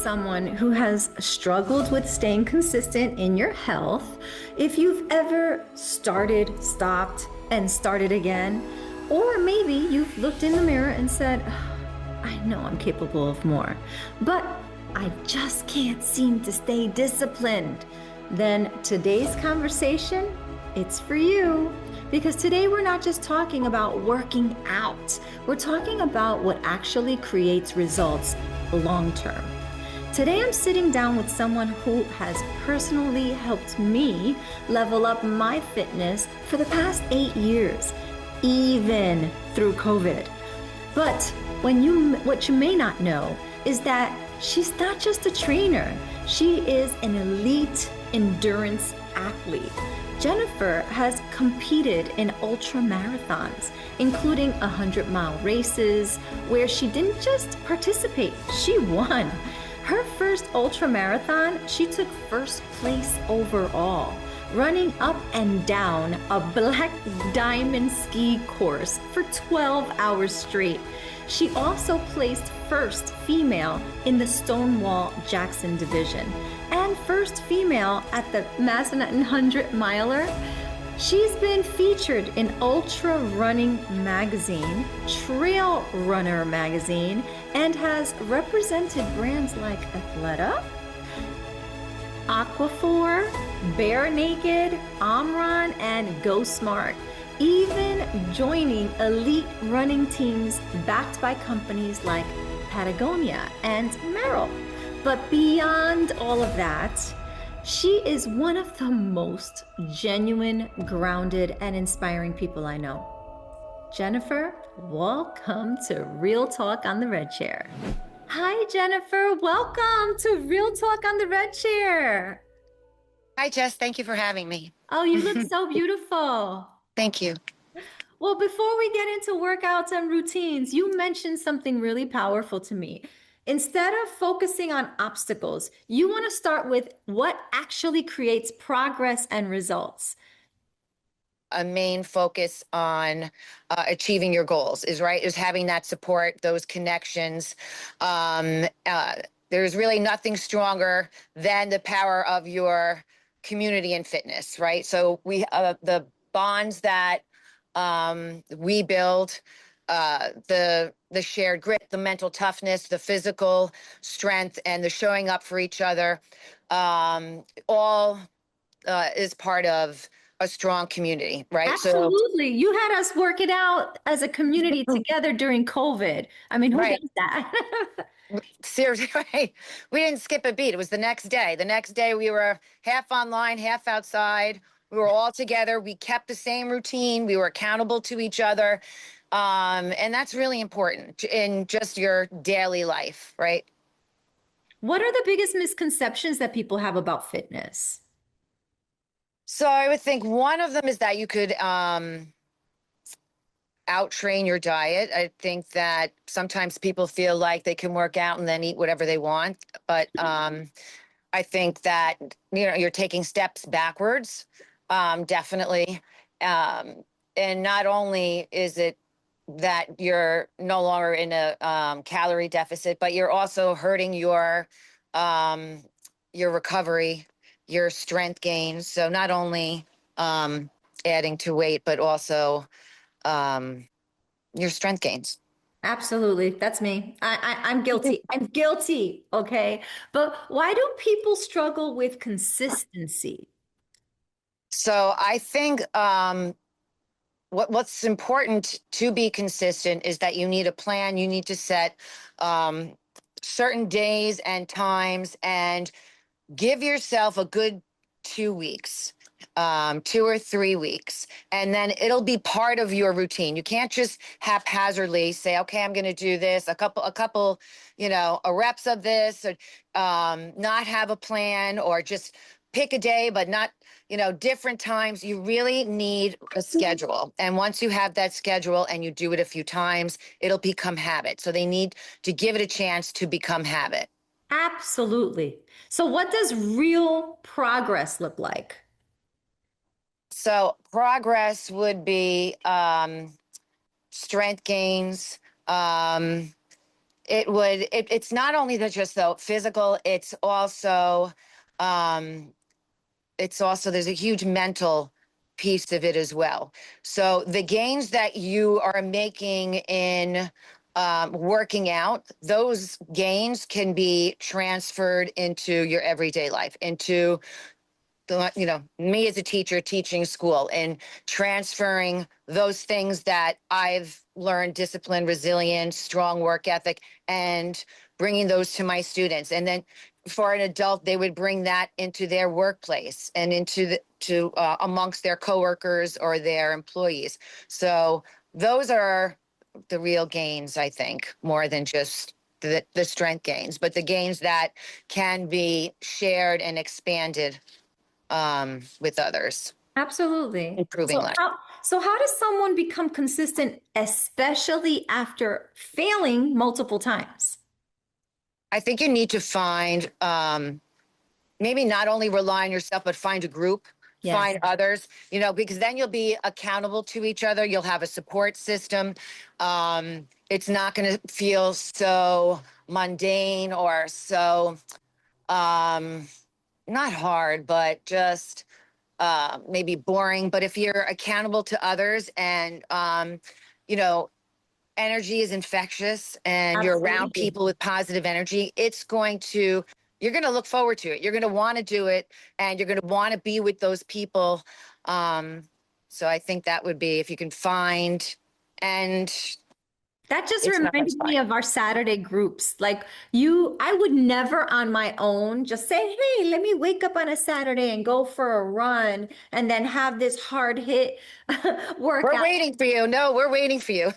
someone who has struggled with staying consistent in your health, if you've ever started, stopped, and started again, or maybe you've looked in the mirror and said, I know I'm capable of more, but I just can't seem to stay disciplined, then today's conversation, it's for you. Because today we're not just talking about working out, we're talking about what actually creates results long term. Today I'm sitting down with someone who has personally helped me level up my fitness for the past 8 years, even through COVID. But what you may not know is that she's not just a trainer, she is an elite endurance athlete. Jennifer has competed in ultra marathons, including 100-mile races, where she didn't just participate, she won. Her first ultra marathon, she took first place overall, running up and down a black diamond ski course for 12 hours straight. She also placed first female in the Stonewall Jackson division and first female at the Massanutten 100-miler. She's been featured in Ultra Running Magazine, Trail Runner Magazine, and has represented brands like Athleta, Aquaphor, Bare Naked, Omron, and Go Smart, even joining elite running teams backed by companies like Patagonia and Merrell. But beyond all of that, she is one of the most genuine, grounded, and inspiring people I know. Jennifer, welcome to Real Talk on the Red Chair. Hi, Jennifer. Welcome to Real Talk on the Red Chair. Hi, Jess. Thank you for having me. Oh, you look so beautiful. Thank you. Well, before we get into workouts and routines, you mentioned something really powerful to me. Instead of focusing on obstacles, you want to start with what actually creates progress and results. A main focus on achieving your goals is having that support, those connections. There's really nothing stronger than the power of your community and fitness, right? So the bonds that we build, the shared grit, the mental toughness, the physical strength, and the showing up for each other, all is part of a strong community, right? Absolutely. You had us work it out as a community together during COVID. I mean, who Right. does that? Seriously, right? We didn't skip a beat. It was the next day. The next day we were half online, half outside. We were all together. We kept the same routine. We were accountable to each other. And that's really important in just your daily life, right? What are the biggest misconceptions that people have about fitness? So I would think one of them is that you could out-train your diet. I think that sometimes people feel like they can work out and then eat whatever they want. But I think that, you're taking steps backwards, definitely. And not only is it that you're no longer in a calorie deficit, but you're also hurting your recovery, your strength gains. So not only adding to weight, but also your strength gains. Absolutely. That's me. I'm guilty. I'm guilty. Okay. But why do people struggle with consistency? So I think what's important to be consistent is that you need a plan. You need to set certain days and times and give yourself a good 2 weeks, 2 or 3 weeks, and then it'll be part of your routine. You can't just haphazardly say, okay, I'm going to do this, a couple, reps of this, or not have a plan, or just pick a day, but not, different times. You really need a schedule. And once you have that schedule and you do it a few times, it'll become habit. So they need to give it a chance to become habit. Absolutely. So what does real progress look like? So progress would be strength gains, it's not only that just though physical, um, it's also, there's a huge mental piece of it as well. So the gains that you are making in working out, those gains can be transferred into your everyday life, into me as a teacher teaching school and transferring those things that I've learned, discipline, resilience, strong work ethic, and bringing those to my students. And then for an adult, they would bring that into their workplace and amongst their coworkers or their employees. So those are the real gains, I think, more than just the strength gains, but the gains that can be shared and expanded with others, Absolutely. improving life. So how does someone become consistent, especially after failing multiple times? I think you need to find maybe not only rely on yourself, but find a group, Yes. find others, because then you'll be accountable to each other. You'll have a support system. It's not going to feel so mundane or so not hard, but just maybe boring. But if you're accountable to others and, you know, energy is infectious and you're around Absolutely. people with positive energy, you're going to look forward to it. You're going to want to do it and you're going to want to be with those people. Um, so I think that would be if you can find, and That just it's not much reminded me fun. of our Saturday groups. Like I would never on my own just say, hey, let me wake up on a Saturday and go for a run and then have this hard hit We're workout. waiting for you. No, we're waiting for you.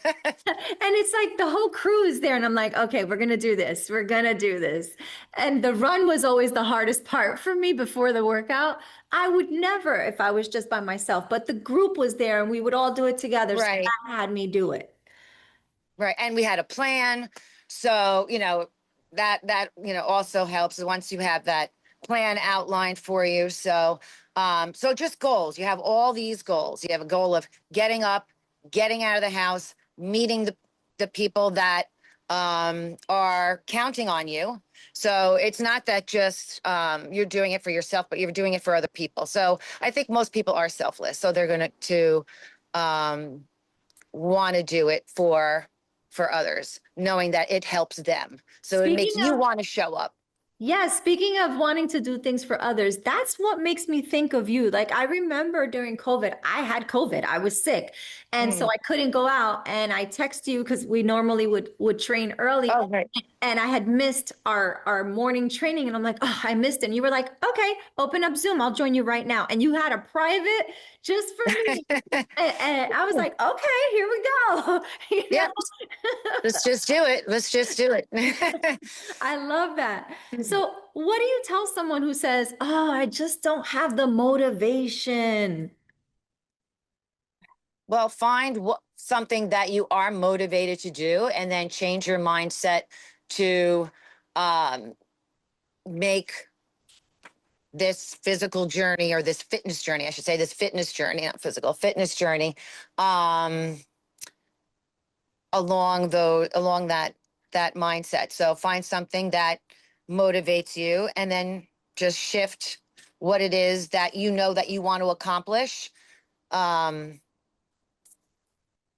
And it's like the whole crew is there. And I'm like, okay, we're going to do this. We're going to do this. And the run was always the hardest part for me before the workout. I would never if I was just by myself, but the group was there and we would all do it together. So Right. that had me do it. Right. And we had a plan. So, that also helps once you have that plan outlined for you. So just goals. You have all these goals. You have a goal of getting up, getting out of the house, meeting the people that are counting on you. So it's not that just you're doing it for yourself, but you're doing it for other people. So I think most people are selfless. So they're going to um, want to do it for others, knowing that it helps them. So it Speaking makes you of want to show up. Yeah, speaking of wanting to do things for others, that's what makes me think of you. Like I remember during COVID, I had COVID. I was sick. And so Mm. I couldn't go out and I text you because we normally would train early Oh, right. and I had missed our morning training and I'm like, "Oh, I missed it." And you were like, "Okay, open up Zoom. I'll join you right now." And you had a private just for me. And I was like, "Okay, here we go." You know? Yep. Let's just do it. Let's just do it. I love that. So, what do you tell someone who says, "Oh, I just don't have the motivation"? Well, find something that you are motivated to do and then change your mindset to um, make this physical journey, or this fitness journey, I should say, this fitness journey, not physical, fitness journey, um, along that mindset. So find something that motivates you and then just shift what it is that that you want to accomplish um,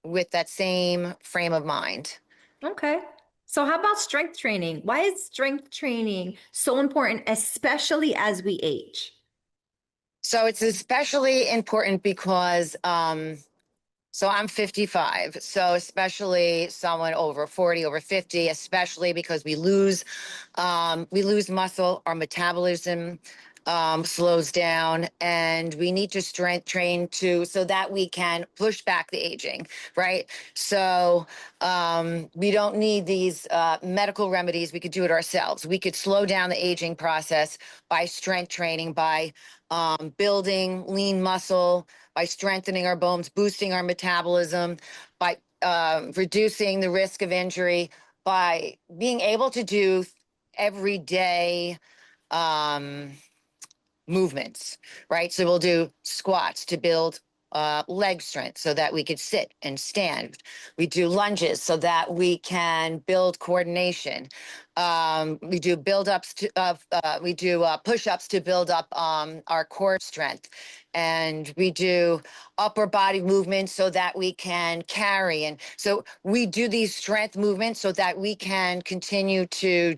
with that same frame of mind. Okay. So, how about strength training? Why is strength training so important, especially as we age? So it's especially important because so I'm 55. So especially someone over 40, over 50, especially because we lose muscle, our metabolism slows down, and we need to strength train so that we can push back the aging, right? So we don't need these medical remedies. We could do it ourselves. We could slow down the aging process by strength training, by building lean muscle, by strengthening our bones, boosting our metabolism, by reducing the risk of injury, by being able to do everyday um, movements, right? So we'll do squats to build leg strength so that we could sit and stand. We do lunges so that we can build coordination. We do push-ups to build up our core strength, and we do upper body movements so that we can carry. And so we do these strength movements so that we can continue to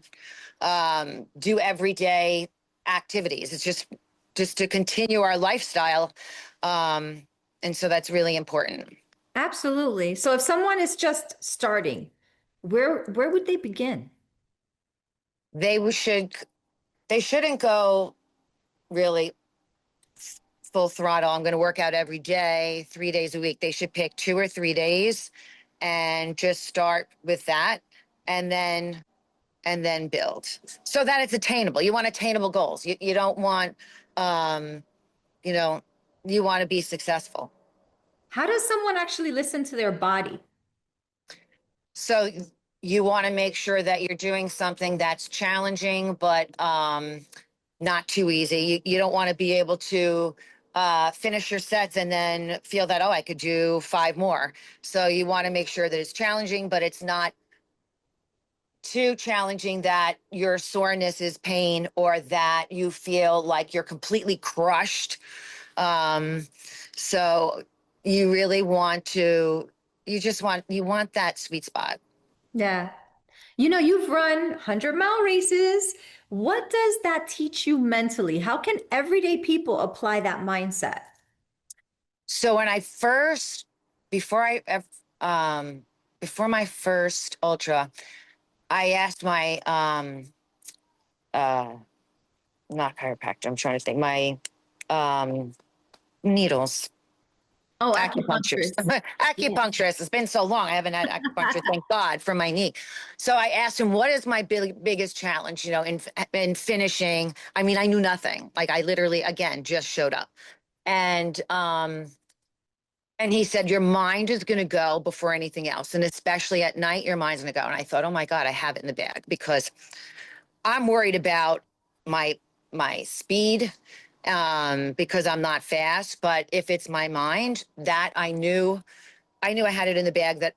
do everyday activities. It's just to continue our lifestyle. And so that's really important. Absolutely. So if someone is just starting, where would they begin? They should they shouldn't go really full throttle. I'm going to work out every day, 3 days a week. They should pick 2 or 3 days and just start with that, and then build so that it's attainable. You want attainable goals. You don't want you know, you want to be successful. How does someone actually listen to their body? So you want to make sure that you're doing something that's challenging, but not too easy. You don't want to be able to finish your sets and then feel that, oh, I could do 5 more. So you want to make sure that it's challenging, but it's not too challenging that your soreness is pain or that you feel like you're completely crushed. Um, so you really want to, you want that sweet spot. Yeah. You've run 100-mile races. What does that teach you mentally? How can everyday people apply that mindset? So when I first, before I, before my first ultra, I asked my, uh, not chiropractor, I'm trying to think, my, um, needles, Oh, acupuncturist, acupuncturist. Yeah. acupuncturist. It's been so long. I haven't had acupuncture, thank God, for my knee. So I asked him, what is my biggest challenge, in finishing? I mean, I knew nothing. Like I literally, again, just showed up. And, and he said, your mind is going to go before anything else. And especially at night, your mind's going to go. And I thought, oh my God, I have it in the bag because I'm worried about my speed because I'm not fast. But if it's my mind, that I knew I had it in the bag that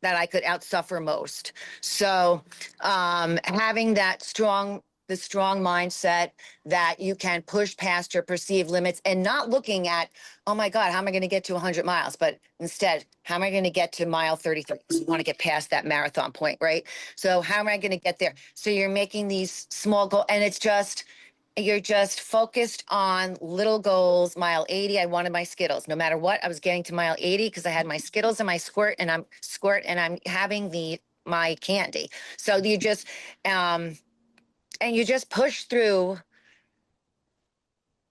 I could outsuffer most. So having the strong mindset that you can push past your perceived limits and not looking at, oh my God, how am I going to get to 100 miles? But instead, how am I going to get to mile 33? Because you want to get past that marathon point, right? So how am I going to get there? So you're making these small goals, and you're just focused on little goals. Mile 80, I wanted my Skittles. No matter what, I was getting to mile 80 because I had my Skittles and my I'm having my candy. So you just push through,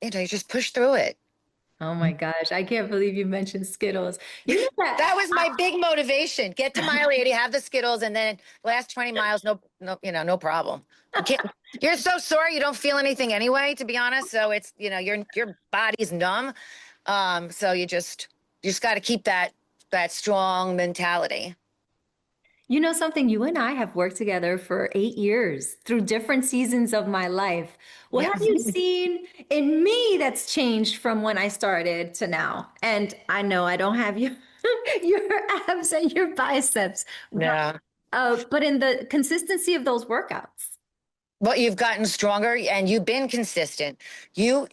you just push through it. Oh my gosh, I can't believe you mentioned Skittles. You know that That was my big motivation. Get to mile 80, have the Skittles, and then last 20 miles, no problem. You can't, you're so sore, you don't feel anything anyway, to be honest. So it's, your body's numb. So you just got to keep that strong mentality. something, you and I have worked together for 8 years through different seasons of my life. What Yeah. have you seen in me that's changed from when I started to now? And I know I don't have your abs and your biceps, Yeah. but in the consistency of those workouts. But you've gotten stronger and you've been consistent. We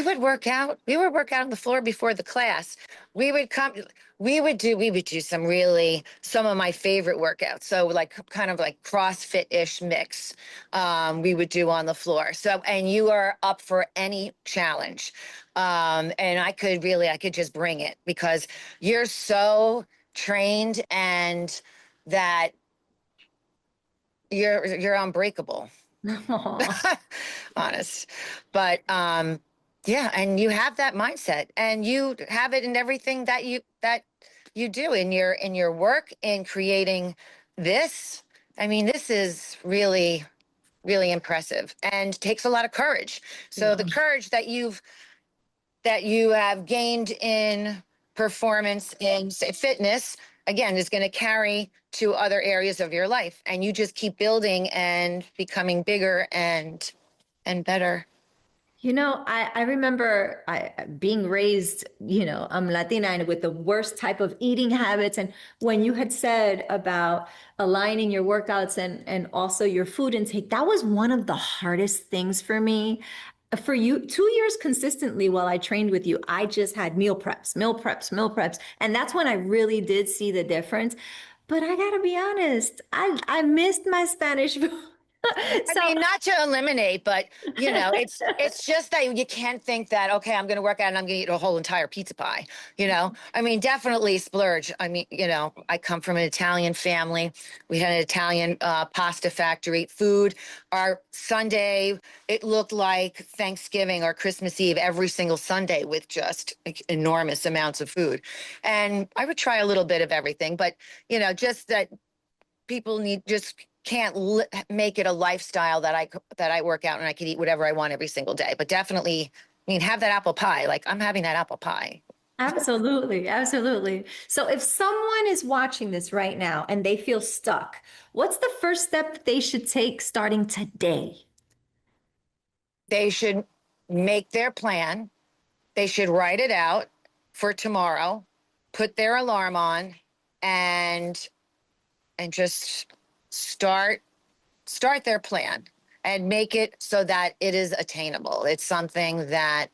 would work out on the floor before the class. We would come, we would do some of my favorite workouts. So like kind of like CrossFit-ish mix, we would do on the floor. So, and you are up for any challenge. And I could just bring it because you're so trained and that you're unbreakable. Aw. Honest. But yeah, and you have that mindset and you have it in everything that you do in your work in creating this. I mean, this is really really impressive and takes a lot of courage. So the courage that you have gained in performance in say, fitness again is going to carry to other areas of your life, and you just keep building and becoming bigger and better. I remember being raised, I'm Latina and with the worst type of eating habits. And when you had said about aligning your workouts and also your food intake, that was one of the hardest things for me. For you, 2 years consistently while I trained with you, I just had meal preps, meal preps, meal preps. And that's when I really did see the difference. But I gotta be honest, I missed my Spanish food. I So mean, not to eliminate, but it's just that you can't think that, okay, I'm going to work out and I'm going to eat a whole entire pizza pie. I mean, definitely splurge. I mean, I come from an Italian family. We had an Italian pasta factory. Food, our Sunday, it looked like Thanksgiving or Christmas Eve every single Sunday with just like, enormous amounts of food. And I would try a little bit of everything, but just that people just can't make it a lifestyle that I work out and I can eat whatever I want every single day. But definitely, I mean, have that apple pie. Like I'm having that apple pie. absolutely, absolutely. So if someone is watching this right now and they feel stuck, what's the first step that they should take starting today? They should make their plan. They should write it out for tomorrow, put their alarm on, and just start their plan and make it so that it is attainable. It's something that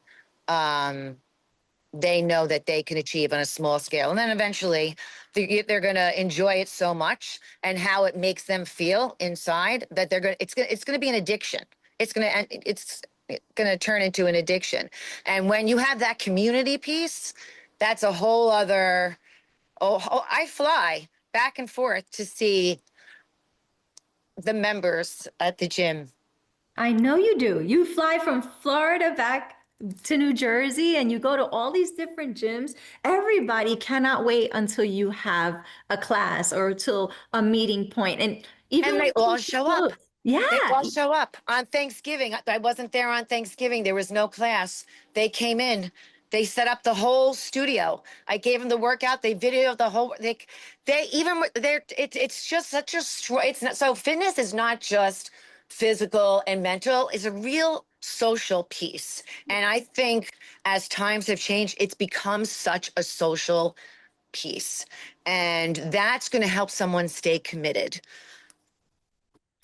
they know that they can achieve on a small scale. And then eventually they're going to enjoy it so much and how it makes them feel inside that it's going to be an addiction. It's going to turn into an addiction. And when you have that community piece, that's a whole other, I fly back and forth to see the members at the gym. I know you do. You fly from Florida back to New Jersey and you go to all these different gyms. Everybody cannot wait until you have a class or till a meeting point. And even And when they all things get show up. close. They Yeah. all show up on Thanksgiving. I wasn't there on Thanksgiving. There was no class. They came in. They set up the whole studio. I gave them the workout. They videoed the whole. They even they're. It's just such a. It's not so. Fitness is not just physical and mental. It's a real social piece. And I think as times have changed, it's become such a social piece, and that's going to help someone stay committed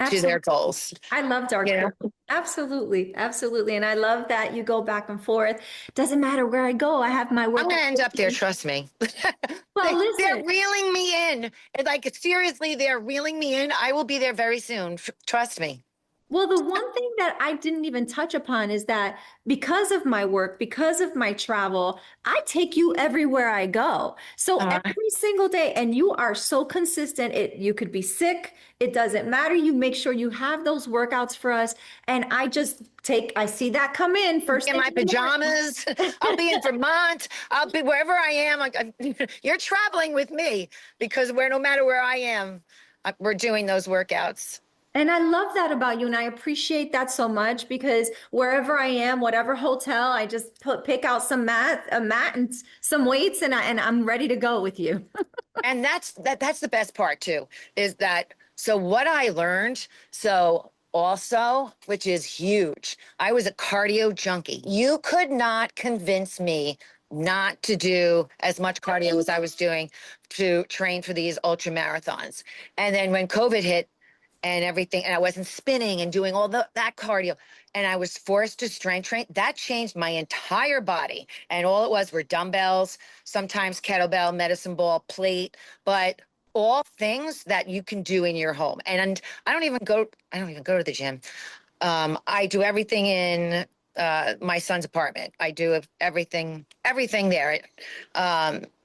to their Absolutely. goals. I loved our You know. crew. Absolutely. Absolutely. And I love that you go back and forth. Doesn't matter where I go, I have my I'm workout. gonna end up there, trust me. Well, They're listen, reeling me in. Like seriously, they're reeling me in. I will be there very soon. Trust me. well, the one thing that I didn't even touch upon is that because of my work, because of my travel, I take you everywhere I go. So Uh, every single day, and you are so consistent. You could be sick, it doesn't matter. You make sure you have those workouts for us. And I see that come in first in thing my in the pajamas. I'll be in Vermont. I'll be wherever I am. You're traveling with me because no matter where I am, we're doing those workouts. And I love that about you. And I appreciate that so much because wherever I am, whatever hotel, I just pick out a mat and some weights and I'm ready to go with you. And that's the best part too, is that so what I learned, so also, which is huge, I was a cardio junkie. You could not convince me not to do as much cardio as I was doing to train for these ultra marathons. And then when COVID hit, and everything, and I wasn't spinning and doing all that cardio, and I was forced to strength train. That changed my entire body, and all it was were dumbbells, sometimes kettlebell, medicine ball, plate, but all things that you can do in your home. And I don't even go. I don't even go to the gym. I do everything in my son's apartment. I do everything there.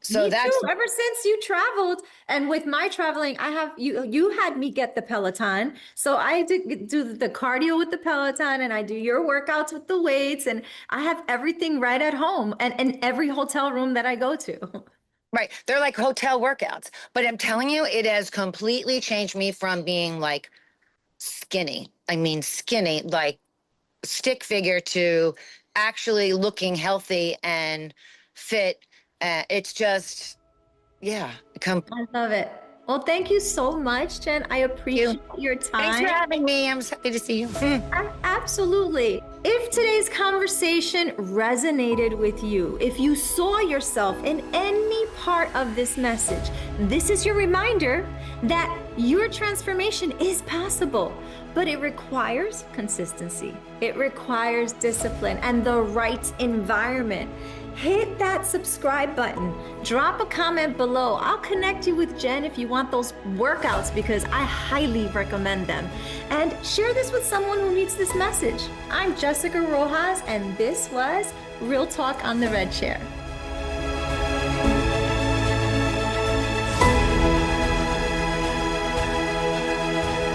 So Me that's too. Ever since you traveled and with my traveling, I have you had me get the Peloton. So I did do the cardio with the Peloton and I do your workouts with the weights and I have everything right at home and in every hotel room that I go to. right. They're like hotel workouts. But I'm telling you, it has completely changed me from being like skinny. I mean, skinny, like stick figure to actually looking healthy and fit. It's just, yeah, come I love it. Well, thank you so much, Jen. I you. appreciate your Thanks for time. having me. I'm happy to see you. Absolutely. If today's conversation resonated with you, if you saw yourself in any part of this message, this is your reminder that your transformation is possible, but it requires consistency. It requires discipline and the right environment. Hit that subscribe button. Drop a comment below. I'll connect you with Jen if you want those workouts because I highly recommend them. And share this with someone who needs this message. I'm Jessica Rojas, and this was Real Talk on the Red Chair.